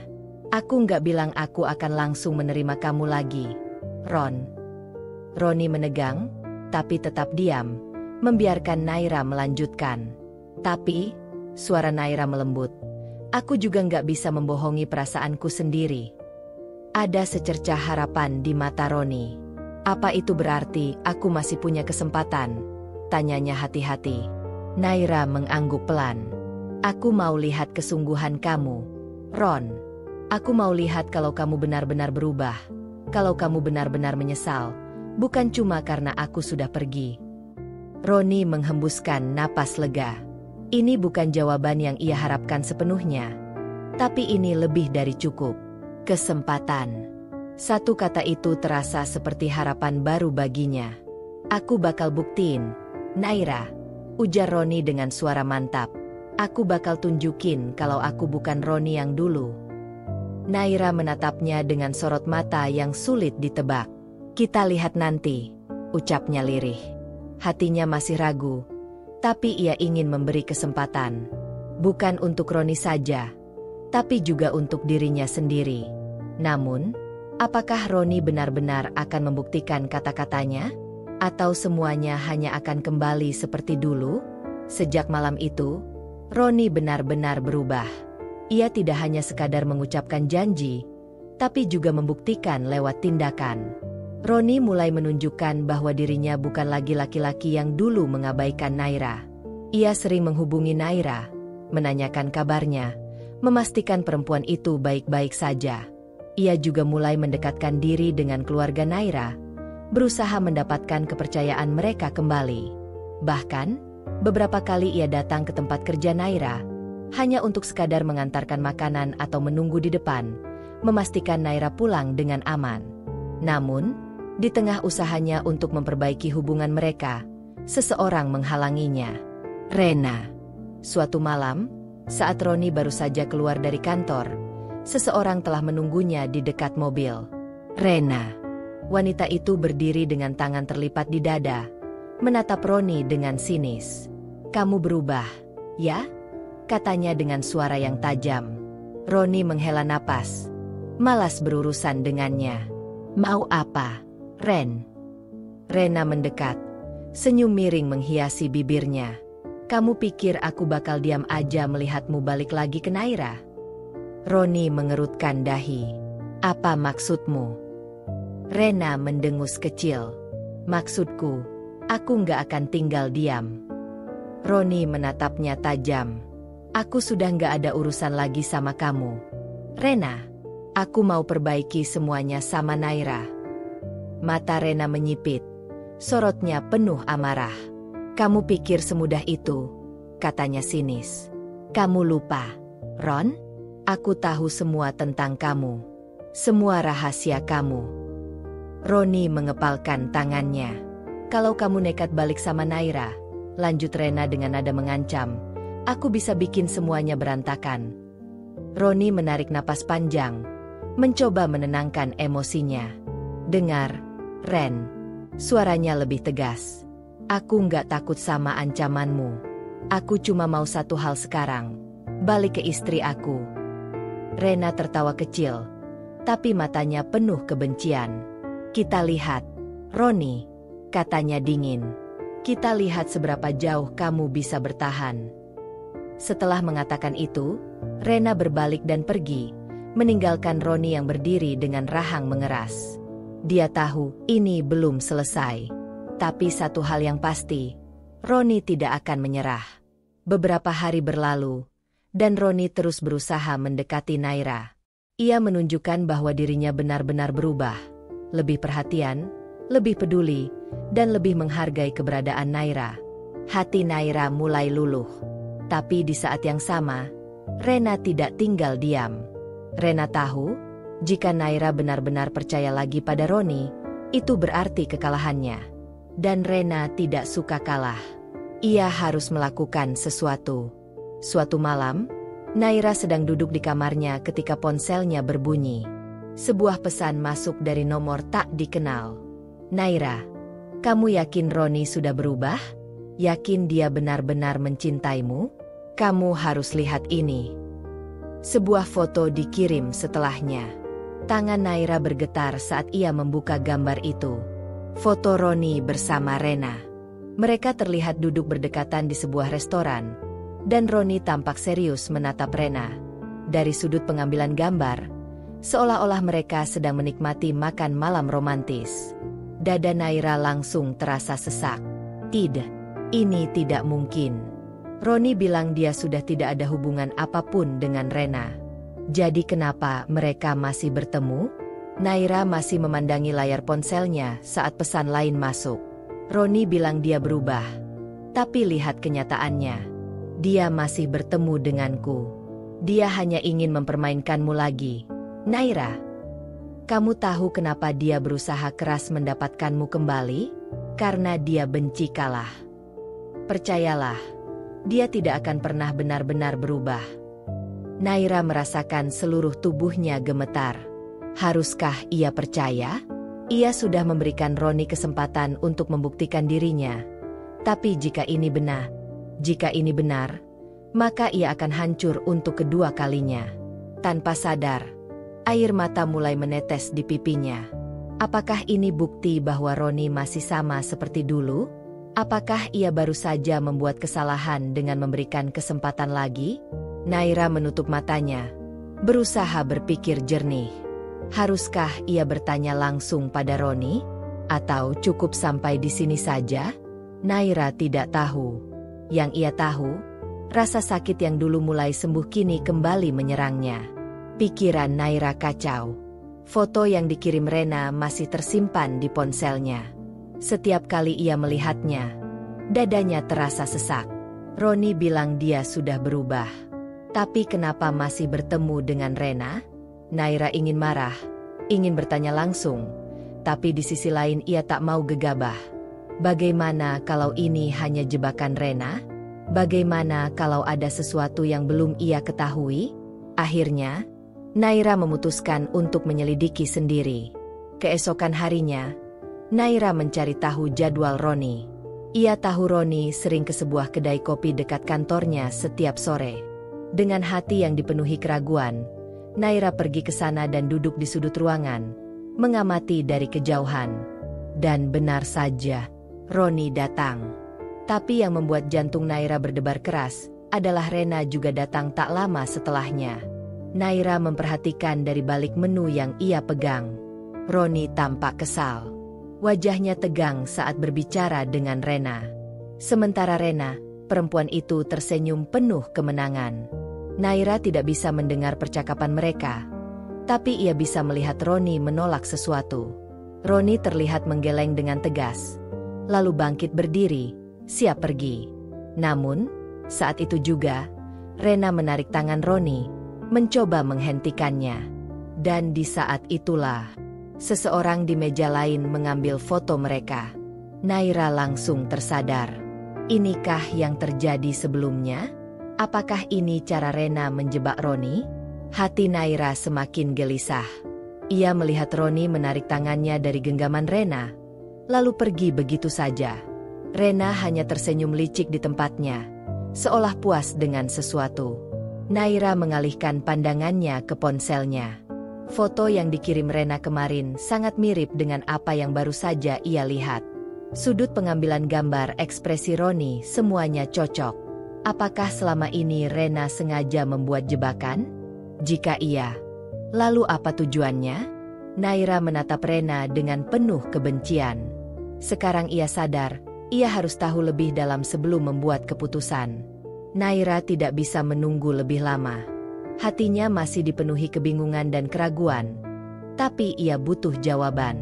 [SPEAKER 1] Aku nggak bilang aku akan langsung menerima kamu lagi, Ron. Roni menegang, tapi tetap diam, membiarkan Naira melanjutkan. Tapi, suara Naira melembut, aku juga nggak bisa membohongi perasaanku sendiri. Ada secercah harapan di mata Roni. Apa itu berarti aku masih punya kesempatan? Tanyanya hati-hati. Naira mengangguk pelan. Aku mau lihat kesungguhan kamu, Ron. Aku mau lihat kalau kamu benar-benar berubah. Kalau kamu benar-benar menyesal, bukan cuma karena aku sudah pergi. Roni menghembuskan napas lega. Ini bukan jawaban yang ia harapkan sepenuhnya. Tapi ini lebih dari cukup. Kesempatan. Satu kata itu terasa seperti harapan baru baginya. Aku bakal buktiin, Naira, ujar Roni dengan suara mantap. Aku bakal tunjukin kalau aku bukan Roni yang dulu. Naira menatapnya dengan sorot mata yang sulit ditebak. Kita lihat nanti, ucapnya lirih. Hatinya masih ragu, tapi ia ingin memberi kesempatan. Bukan untuk Roni saja, tapi juga untuk dirinya sendiri. Namun, apakah Roni benar-benar akan membuktikan kata-katanya? Atau semuanya hanya akan kembali seperti dulu? Sejak malam itu, Roni benar-benar berubah. Ia tidak hanya sekadar mengucapkan janji, tapi juga membuktikan lewat tindakan. Roni mulai menunjukkan bahwa dirinya bukan lagi laki-laki yang dulu mengabaikan Naira. Ia sering menghubungi Naira, menanyakan kabarnya, memastikan perempuan itu baik-baik saja. Ia juga mulai mendekatkan diri dengan keluarga Naira, berusaha mendapatkan kepercayaan mereka kembali. Bahkan, beberapa kali ia datang ke tempat kerja Naira, hanya untuk sekadar mengantarkan makanan atau menunggu di depan, memastikan Naira pulang dengan aman. Namun, di tengah usahanya untuk memperbaiki hubungan mereka, seseorang menghalanginya. Rena. Suatu malam, Saat Roni baru saja keluar dari kantor, seseorang telah menunggunya di dekat mobil. Rena. Wanita itu berdiri dengan tangan terlipat di dada, menatap Roni dengan sinis. "Kamu berubah, ya?" katanya dengan suara yang tajam. Roni menghela napas, malas berurusan dengannya. "Mau apa, Ren?" Rena mendekat, senyum miring menghiasi bibirnya. "Kamu pikir aku bakal diam aja melihatmu balik lagi ke Naira?" Roni mengerutkan dahi. "Apa maksudmu?" Rena mendengus kecil. "Maksudku, aku nggak akan tinggal diam." Roni menatapnya tajam. "Aku sudah nggak ada urusan lagi sama kamu, Rena. Aku mau perbaiki semuanya sama Naira." Mata Rena menyipit, sorotnya penuh amarah. "Kamu pikir semudah itu?" katanya sinis. "Kamu lupa, Ron? Aku tahu semua tentang kamu. Semua rahasia kamu." Roni mengepalkan tangannya. "Kalau kamu nekat balik sama Naira," lanjut Rena dengan nada mengancam, "aku bisa bikin semuanya berantakan." Roni menarik napas panjang, mencoba menenangkan emosinya. "Dengar, Ren." Suaranya lebih tegas. "Aku nggak takut sama ancamanmu. Aku cuma mau satu hal sekarang. Balik ke istri aku." Rena tertawa kecil, tapi matanya penuh kebencian. "Kita lihat, Roni," katanya dingin. "Kita lihat seberapa jauh kamu bisa bertahan." Setelah mengatakan itu, Rena berbalik dan pergi, meninggalkan Roni yang berdiri dengan rahang mengeras. Dia tahu ini belum selesai. Tapi satu hal yang pasti, Roni tidak akan menyerah. Beberapa hari berlalu, dan Roni terus berusaha mendekati Naira. Ia menunjukkan bahwa dirinya benar-benar berubah. Lebih perhatian, lebih peduli, dan lebih menghargai keberadaan Naira. Hati Naira mulai luluh. Tapi di saat yang sama, Rena tidak tinggal diam. Rena tahu, jika Naira benar-benar percaya lagi pada Roni, itu berarti kekalahannya. Dan Rena tidak suka kalah. Ia harus melakukan sesuatu. Suatu malam, Naira sedang duduk di kamarnya ketika ponselnya berbunyi. Sebuah pesan masuk dari nomor tak dikenal. "Naira, kamu yakin Roni sudah berubah? Yakin dia benar-benar mencintaimu? Kamu harus lihat ini." Sebuah foto dikirim setelahnya. Tangan Naira bergetar saat ia membuka gambar itu. Foto Roni bersama Rena. Mereka terlihat duduk berdekatan di sebuah restoran, dan Roni tampak serius menatap Rena. Dari sudut pengambilan gambar, seolah-olah mereka sedang menikmati makan malam romantis. Dada Naira langsung terasa sesak. "Tidak, ini tidak mungkin. Roni bilang dia sudah tidak ada hubungan apapun dengan Rena. Jadi kenapa mereka masih bertemu?" Naira masih memandangi layar ponselnya saat pesan lain masuk. "Roni bilang dia berubah. Tapi lihat kenyataannya. Dia masih bertemu denganku. Dia hanya ingin mempermainkanmu lagi. Naira, kamu tahu kenapa dia berusaha keras mendapatkanmu kembali? Karena dia benci kalah. Percayalah, dia tidak akan pernah benar-benar berubah." Naira merasakan seluruh tubuhnya gemetar. Haruskah ia percaya? Ia sudah memberikan Roni kesempatan untuk membuktikan dirinya. Tapi jika ini benar, maka ia akan hancur untuk kedua kalinya. Tanpa sadar, air mata mulai menetes di pipinya. Apakah ini bukti bahwa Roni masih sama seperti dulu? Apakah ia baru saja membuat kesalahan dengan memberikan kesempatan lagi? Naira menutup matanya, berusaha berpikir jernih. Haruskah ia bertanya langsung pada Roni? Atau cukup sampai di sini saja? Naira tidak tahu. Yang ia tahu, rasa sakit yang dulu mulai sembuh kini kembali menyerangnya. Pikiran Naira kacau. Foto yang dikirim Rena masih tersimpan di ponselnya. Setiap kali ia melihatnya, dadanya terasa sesak. Roni bilang dia sudah berubah. Tapi kenapa masih bertemu dengan Rena? Naira ingin marah, ingin bertanya langsung. Tapi di sisi lain ia tak mau gegabah. Bagaimana kalau ini hanya jebakan Rena? Bagaimana kalau ada sesuatu yang belum ia ketahui? Akhirnya, Naira memutuskan untuk menyelidiki sendiri. Keesokan harinya, Naira mencari tahu jadwal Roni. Ia tahu Roni sering ke sebuah kedai kopi dekat kantornya setiap sore. Dengan hati yang dipenuhi keraguan, Naira pergi ke sana dan duduk di sudut ruangan, mengamati dari kejauhan. Dan benar saja, Roni datang. Tapi yang membuat jantung Naira berdebar keras adalah Rena juga datang tak lama setelahnya. Naira memperhatikan dari balik menu yang ia pegang. Roni tampak kesal. Wajahnya tegang saat berbicara dengan Rena. Sementara Rena, perempuan itu tersenyum penuh kemenangan. Naira tidak bisa mendengar percakapan mereka, tapi ia bisa melihat Roni menolak sesuatu. Roni terlihat menggeleng dengan tegas, lalu bangkit berdiri, siap pergi. Namun, saat itu juga, Rena menarik tangan Roni, mencoba menghentikannya. Dan di saat itulah, seseorang di meja lain mengambil foto mereka. Naira langsung tersadar. Inikah yang terjadi sebelumnya? Apakah ini cara Rena menjebak Roni? Hati Naira semakin gelisah. Ia melihat Roni menarik tangannya dari genggaman Rena, lalu pergi begitu saja. Rena hanya tersenyum licik di tempatnya, seolah puas dengan sesuatu. Naira mengalihkan pandangannya ke ponselnya. Foto yang dikirim Rena kemarin sangat mirip dengan apa yang baru saja ia lihat. Sudut pengambilan gambar, ekspresi Roni, semuanya cocok. Apakah selama ini Rena sengaja membuat jebakan? Jika iya, lalu apa tujuannya? Naira menatap Rena dengan penuh kebencian. Sekarang ia sadar, ia harus tahu lebih dalam sebelum membuat keputusan. Naira tidak bisa menunggu lebih lama. Hatinya masih dipenuhi kebingungan dan keraguan. Tapi ia butuh jawaban.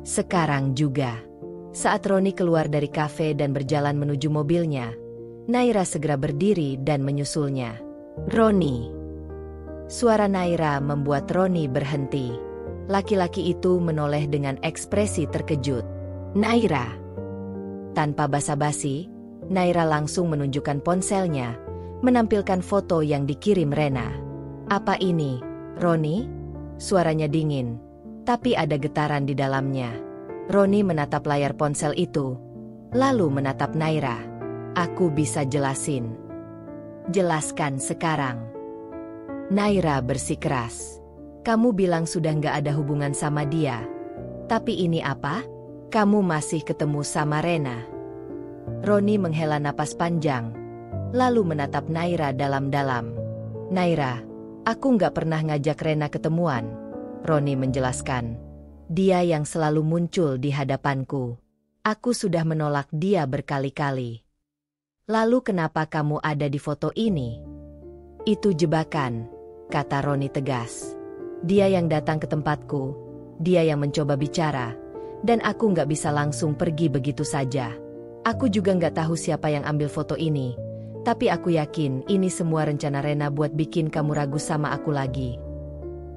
[SPEAKER 1] Sekarang juga. Saat Roni keluar dari kafe dan berjalan menuju mobilnya, Naira segera berdiri dan menyusulnya. Roni. Suara Naira membuat Roni berhenti. Laki-laki itu menoleh dengan ekspresi terkejut. Naira. Tanpa basa-basi, Naira langsung menunjukkan ponselnya, menampilkan foto yang dikirim Rena. Apa ini, Roni? Suaranya dingin, tapi ada getaran di dalamnya. Roni menatap layar ponsel itu, lalu menatap Naira. Aku bisa jelasin. Jelaskan sekarang. Naira bersikeras. Kamu bilang sudah nggak ada hubungan sama dia. Tapi ini apa? Kamu masih ketemu sama Rena. Roni menghela napas panjang, lalu menatap Naira dalam-dalam. Naira, aku nggak pernah ngajak Rena ketemuan. Roni menjelaskan. Dia yang selalu muncul di hadapanku. Aku sudah menolak dia berkali-kali. Lalu kenapa kamu ada di foto ini? Itu jebakan, kata Roni tegas. Dia yang datang ke tempatku, dia yang mencoba bicara, dan aku nggak bisa langsung pergi begitu saja. Aku juga nggak tahu siapa yang ambil foto ini, tapi aku yakin ini semua rencana Rena buat bikin kamu ragu sama aku lagi.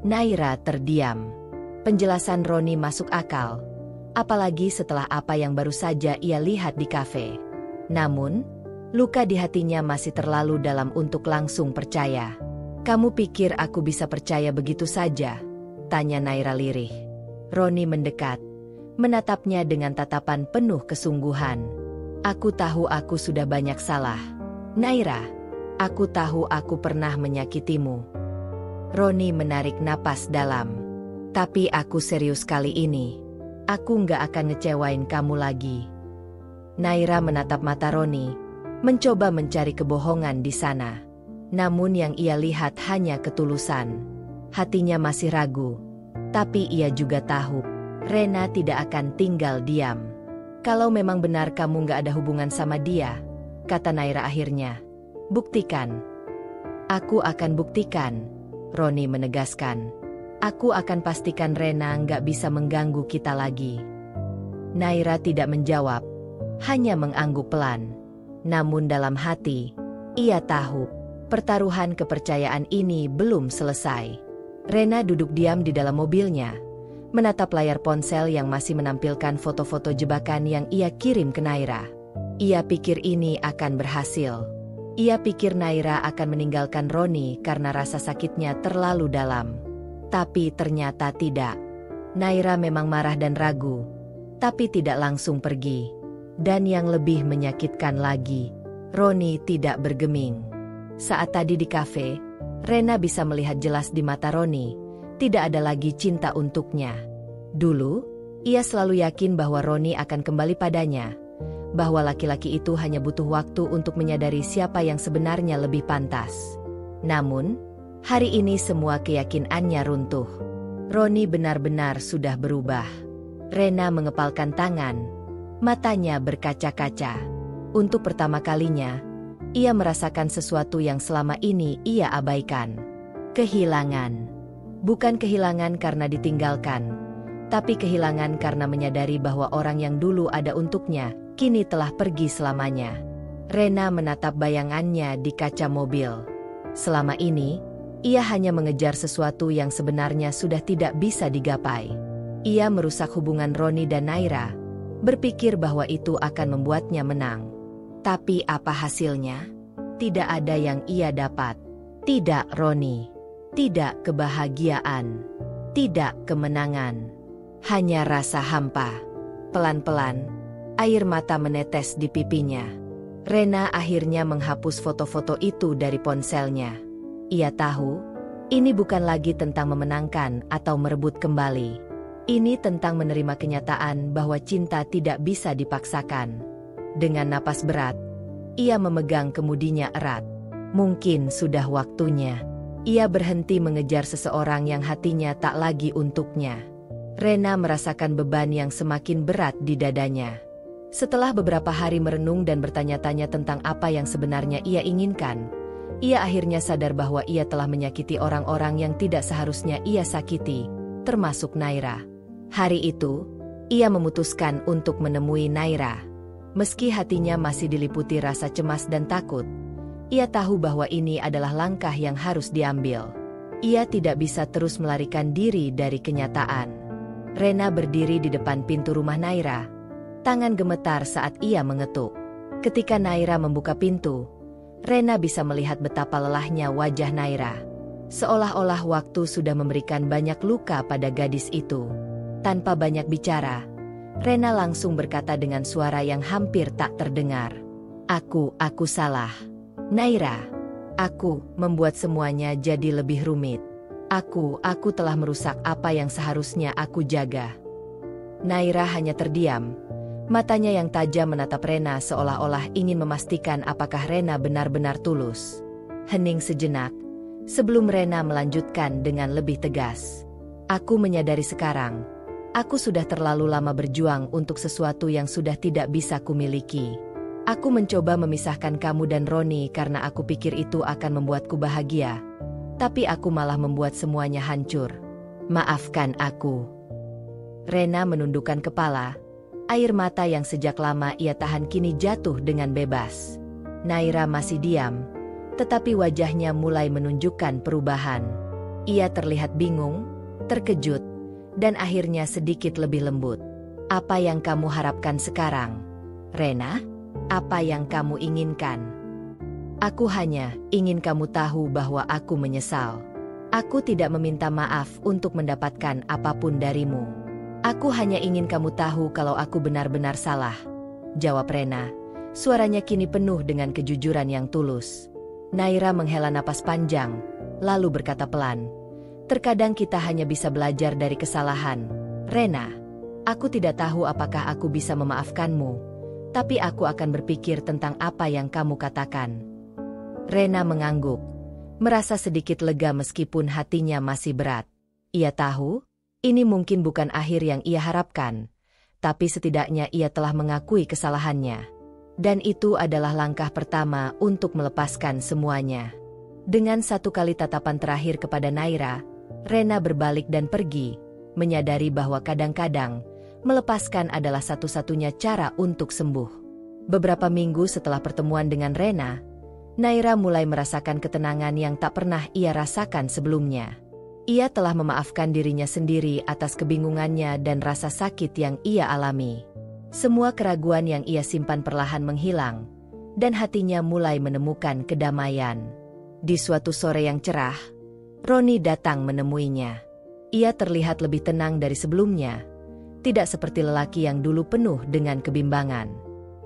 [SPEAKER 1] Naira terdiam. Penjelasan Roni masuk akal, apalagi setelah apa yang baru saja ia lihat di kafe. Namun, luka di hatinya masih terlalu dalam untuk langsung percaya. Kamu pikir aku bisa percaya begitu saja? Tanya Naira lirih. Roni mendekat, menatapnya dengan tatapan penuh kesungguhan. Aku tahu aku sudah banyak salah. Naira, aku tahu aku pernah menyakitimu. Roni menarik napas dalam. Tapi aku serius kali ini. Aku nggak akan ngecewain kamu lagi. Naira menatap mata Roni, mencoba mencari kebohongan di sana. Namun yang ia lihat hanya ketulusan. Hatinya masih ragu. Tapi ia juga tahu, Rena tidak akan tinggal diam. Kalau memang benar kamu nggak ada hubungan sama dia, kata Naira akhirnya. Buktikan. Aku akan buktikan, Roni menegaskan. Aku akan pastikan Rena nggak bisa mengganggu kita lagi. Naira tidak menjawab, hanya mengangguk pelan. Namun dalam hati, ia tahu, pertaruhan kepercayaan ini belum selesai. Rena duduk diam di dalam mobilnya, menatap layar ponsel yang masih menampilkan foto-foto jebakan yang ia kirim ke Naira. Ia pikir ini akan berhasil. Ia pikir Naira akan meninggalkan Roni karena rasa sakitnya terlalu dalam. Tapi ternyata tidak. Naira memang marah dan ragu, tapi tidak langsung pergi. Dan yang lebih menyakitkan lagi, Roni tidak bergeming. Saat tadi di kafe, Rena bisa melihat jelas di mata Roni, tidak ada lagi cinta untuknya. Dulu, ia selalu yakin bahwa Roni akan kembali padanya, bahwa laki-laki itu hanya butuh waktu untuk menyadari siapa yang sebenarnya lebih pantas. Namun, hari ini semua keyakinannya runtuh. Roni benar-benar sudah berubah. Rena mengepalkan tangan, matanya berkaca-kaca. Untuk pertama kalinya, ia merasakan sesuatu yang selama ini ia abaikan. Kehilangan. Bukan kehilangan karena ditinggalkan, tapi kehilangan karena menyadari bahwa orang yang dulu ada untuknya, kini telah pergi selamanya. Rena menatap bayangannya di kaca mobil. Selama ini, ia hanya mengejar sesuatu yang sebenarnya sudah tidak bisa digapai. Ia merusak hubungan Roni dan Naira, berpikir bahwa itu akan membuatnya menang. Tapi apa hasilnya? Tidak ada yang ia dapat. Tidak Roni. Tidak kebahagiaan. Tidak kemenangan. Hanya rasa hampa. Pelan-pelan, air mata menetes di pipinya. Rena akhirnya menghapus foto-foto itu dari ponselnya. Ia tahu, ini bukan lagi tentang memenangkan atau merebut kembali. Ini tentang menerima kenyataan bahwa cinta tidak bisa dipaksakan. Dengan napas berat, ia memegang kemudinya erat. Mungkin sudah waktunya. Ia berhenti mengejar seseorang yang hatinya tak lagi untuknya. Rena merasakan beban yang semakin berat di dadanya. Setelah beberapa hari merenung dan bertanya-tanya tentang apa yang sebenarnya ia inginkan, ia akhirnya sadar bahwa ia telah menyakiti orang-orang yang tidak seharusnya ia sakiti, termasuk Naira. Hari itu, ia memutuskan untuk menemui Naira. Meski hatinya masih diliputi rasa cemas dan takut, ia tahu bahwa ini adalah langkah yang harus diambil. Ia tidak bisa terus melarikan diri dari kenyataan. Rena berdiri di depan pintu rumah Naira. Tangan gemetar saat ia mengetuk. Ketika Naira membuka pintu, Rena bisa melihat betapa lelahnya wajah Naira. Seolah-olah waktu sudah memberikan banyak luka pada gadis itu. Tanpa banyak bicara, Rena langsung berkata dengan suara yang hampir tak terdengar. Aku salah. Naira, aku membuat semuanya jadi lebih rumit. Aku telah merusak apa yang seharusnya aku jaga. Naira hanya terdiam. Matanya yang tajam menatap Rena seolah-olah ingin memastikan apakah Rena benar-benar tulus. Hening sejenak, sebelum Rena melanjutkan dengan lebih tegas. Aku menyadari sekarang, aku sudah terlalu lama berjuang untuk sesuatu yang sudah tidak bisa kumiliki. Aku mencoba memisahkan kamu dan Roni karena aku pikir itu akan membuatku bahagia. Tapi aku malah membuat semuanya hancur. Maafkan aku. Rena menundukkan kepala. Air mata yang sejak lama ia tahan kini jatuh dengan bebas. Naira masih diam, tetapi wajahnya mulai menunjukkan perubahan. Ia terlihat bingung, terkejut, dan akhirnya sedikit lebih lembut. Apa yang kamu harapkan sekarang, Rena? Apa yang kamu inginkan? Aku hanya ingin kamu tahu bahwa aku menyesal. Aku tidak meminta maaf untuk mendapatkan apapun darimu. Aku hanya ingin kamu tahu kalau aku benar-benar salah. Jawab Rena. Suaranya kini penuh dengan kejujuran yang tulus. Naira menghela napas panjang, lalu berkata pelan. Terkadang kita hanya bisa belajar dari kesalahan. Rena, aku tidak tahu apakah aku bisa memaafkanmu, tapi aku akan berpikir tentang apa yang kamu katakan. Rena mengangguk, merasa sedikit lega meskipun hatinya masih berat. Ia tahu, ini mungkin bukan akhir yang ia harapkan, tapi setidaknya ia telah mengakui kesalahannya. Dan itu adalah langkah pertama untuk melepaskan semuanya. Dengan satu kali tatapan terakhir kepada Naira, Rena berbalik dan pergi, menyadari bahwa kadang-kadang, melepaskan adalah satu-satunya cara untuk sembuh. Beberapa minggu setelah pertemuan dengan Rena, Naira mulai merasakan ketenangan yang tak pernah ia rasakan sebelumnya. Ia telah memaafkan dirinya sendiri atas kebingungannya dan rasa sakit yang ia alami. Semua keraguan yang ia simpan perlahan menghilang, dan hatinya mulai menemukan kedamaian. Di suatu sore yang cerah, Roni datang menemuinya. Ia terlihat lebih tenang dari sebelumnya, tidak seperti lelaki yang dulu penuh dengan kebimbangan.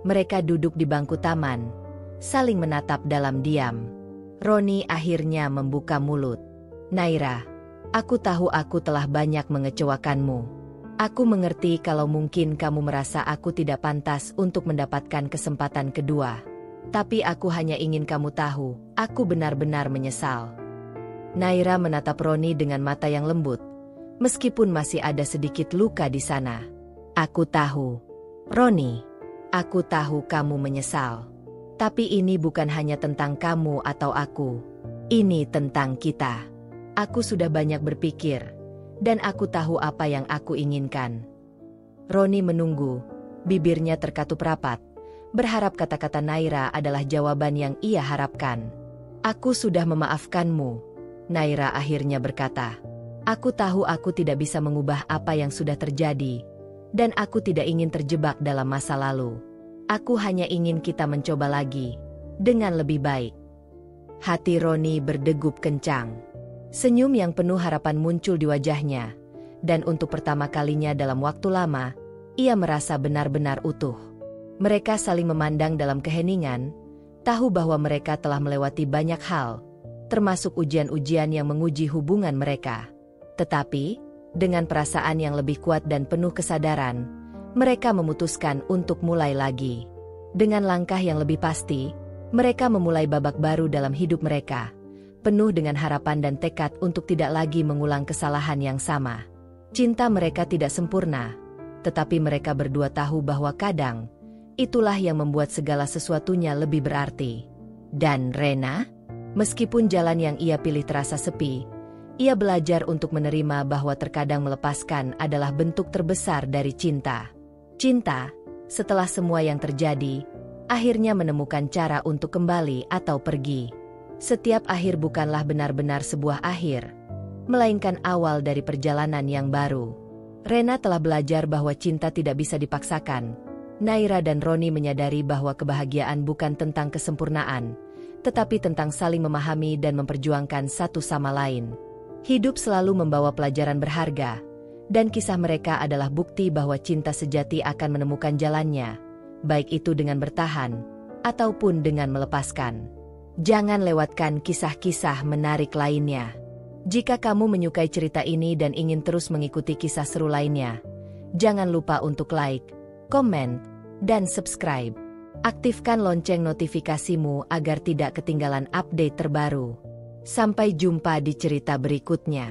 [SPEAKER 1] Mereka duduk di bangku taman, saling menatap dalam diam. Roni akhirnya membuka mulut. "Naira, aku tahu aku telah banyak mengecewakanmu. Aku mengerti kalau mungkin kamu merasa aku tidak pantas untuk mendapatkan kesempatan kedua. Tapi aku hanya ingin kamu tahu, aku benar-benar menyesal." Naira menatap Roni dengan mata yang lembut, meskipun masih ada sedikit luka di sana. "Aku tahu, Roni. Aku tahu kamu menyesal. Tapi ini bukan hanya tentang kamu atau aku. Ini tentang kita. Aku sudah banyak berpikir, dan aku tahu apa yang aku inginkan." Roni menunggu, bibirnya terkatup rapat, berharap kata-kata Naira adalah jawaban yang ia harapkan. "Aku sudah memaafkanmu," Naira akhirnya berkata. "Aku tahu aku tidak bisa mengubah apa yang sudah terjadi, dan aku tidak ingin terjebak dalam masa lalu. Aku hanya ingin kita mencoba lagi, dengan lebih baik." Hati Roni berdegup kencang. Senyum yang penuh harapan muncul di wajahnya, dan untuk pertama kalinya dalam waktu lama, ia merasa benar-benar utuh. Mereka saling memandang dalam keheningan, tahu bahwa mereka telah melewati banyak hal, termasuk ujian-ujian yang menguji hubungan mereka. Tetapi, dengan perasaan yang lebih kuat dan penuh kesadaran, mereka memutuskan untuk mulai lagi. Dengan langkah yang lebih pasti, mereka memulai babak baru dalam hidup mereka, penuh dengan harapan dan tekad untuk tidak lagi mengulang kesalahan yang sama. Cinta mereka tidak sempurna, tetapi mereka berdua tahu bahwa kadang, itulah yang membuat segala sesuatunya lebih berarti. Dan Rena? Meskipun jalan yang ia pilih terasa sepi, ia belajar untuk menerima bahwa terkadang melepaskan adalah bentuk terbesar dari cinta. Cinta, setelah semua yang terjadi, akhirnya menemukan cara untuk kembali atau pergi. Setiap akhir bukanlah benar-benar sebuah akhir, melainkan awal dari perjalanan yang baru. Rena telah belajar bahwa cinta tidak bisa dipaksakan. Naira dan Roni menyadari bahwa kebahagiaan bukan tentang kesempurnaan, tetapi tentang saling memahami dan memperjuangkan satu sama lain. Hidup selalu membawa pelajaran berharga, dan kisah mereka adalah bukti bahwa cinta sejati akan menemukan jalannya, baik itu dengan bertahan, ataupun dengan melepaskan. Jangan lewatkan kisah-kisah menarik lainnya. Jika kamu menyukai cerita ini dan ingin terus mengikuti kisah seru lainnya, jangan lupa untuk like, komen, dan subscribe. Aktifkan lonceng notifikasimu agar tidak ketinggalan update terbaru. Sampai jumpa di cerita berikutnya.